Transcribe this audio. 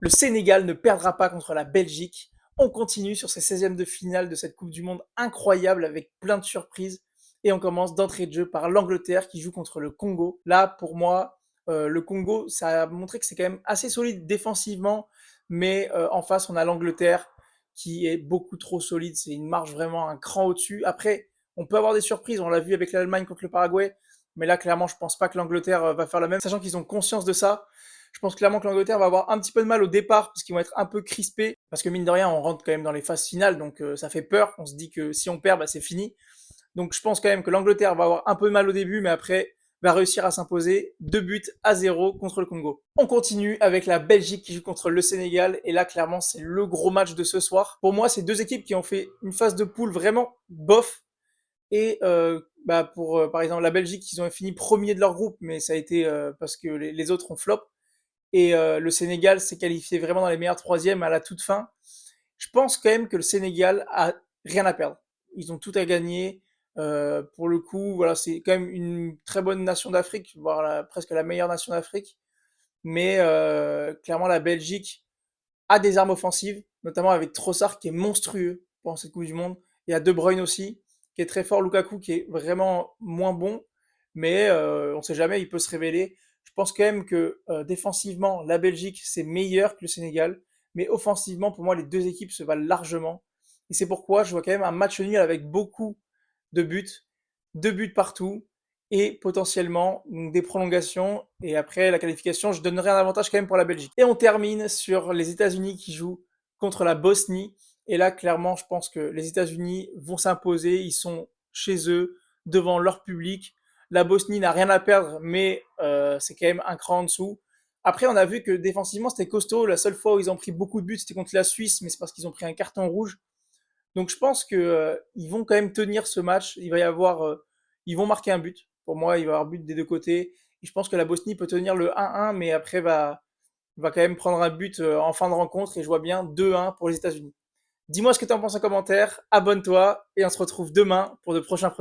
Le Sénégal ne perdra pas contre la Belgique. On continue sur ces 16e de finale de cette Coupe du Monde incroyable avec plein de surprises. Et on commence d'entrée de jeu par l'Angleterre qui joue contre le Congo. Là, pour moi, le Congo, ça a montré que c'est quand même assez solide défensivement, mais en face, on a l'Angleterre qui est beaucoup trop solide. C'est une marge vraiment un cran au-dessus. Après, on peut avoir des surprises. On l'a vu avec l'Allemagne contre le Paraguay. Mais là, clairement, je pense pas que l'Angleterre va faire la même, sachant qu'ils ont conscience de ça. Je pense clairement que l'Angleterre va avoir un petit peu de mal au départ parce qu'ils vont être un peu crispés. Parce que mine de rien, on rentre quand même dans les phases finales, donc ça fait peur. On se dit que si on perd, bah, c'est fini. Donc je pense quand même que l'Angleterre va avoir un peu de mal au début, mais après va réussir à s'imposer 2 buts à 0 contre le Congo. On continue avec la Belgique qui joue contre le Sénégal. Et là, clairement, c'est le gros match de ce soir. Pour moi, c'est deux équipes qui ont fait une phase de poule vraiment bof. Et bah pour par exemple la Belgique, ils ont fini premier de leur groupe, mais ça a été parce que les autres ont flop. Et le Sénégal s'est qualifié vraiment dans les meilleurs troisièmes à la toute fin. Je pense quand même que le Sénégal a rien à perdre. Ils ont tout à gagner. Pour le coup, voilà, c'est quand même une très bonne nation d'Afrique, voire presque la meilleure nation d'Afrique. Mais clairement, la Belgique a des armes offensives, notamment avec Trossard qui est monstrueux pendant cette Coupe du Monde. Il y a De Bruyne aussi, qui est très fort. Lukaku qui est vraiment moins bon, mais on ne sait jamais, il peut se révéler. Je pense quand même que défensivement, la Belgique, c'est meilleur que le Sénégal, mais offensivement, pour moi, les deux équipes se valent largement. Et c'est pourquoi je vois quand même un match nul avec beaucoup de buts, 2 buts partout, et potentiellement donc, des prolongations. Et après la qualification, je donnerai un avantage quand même pour la Belgique. Et on termine sur les États-Unis qui jouent contre la Bosnie. Et là, clairement, je pense que les États-Unis vont s'imposer. Ils sont chez eux, devant leur public. La Bosnie n'a rien à perdre, mais c'est quand même un cran en dessous. Après, on a vu que défensivement, c'était costaud. La seule fois où ils ont pris beaucoup de buts, c'était contre la Suisse, mais c'est parce qu'ils ont pris un carton rouge. Donc je pense que ils vont quand même tenir ce match. Il va y avoir, ils vont marquer un but. Pour moi, il va y avoir but des deux côtés. Et je pense que la Bosnie peut tenir le 1-1, mais après va quand même prendre un but en fin de rencontre. Et je vois bien 2-1 pour les États-Unis. Dis-moi ce que tu en penses en commentaire. Abonne-toi et on se retrouve demain pour de prochains pronos.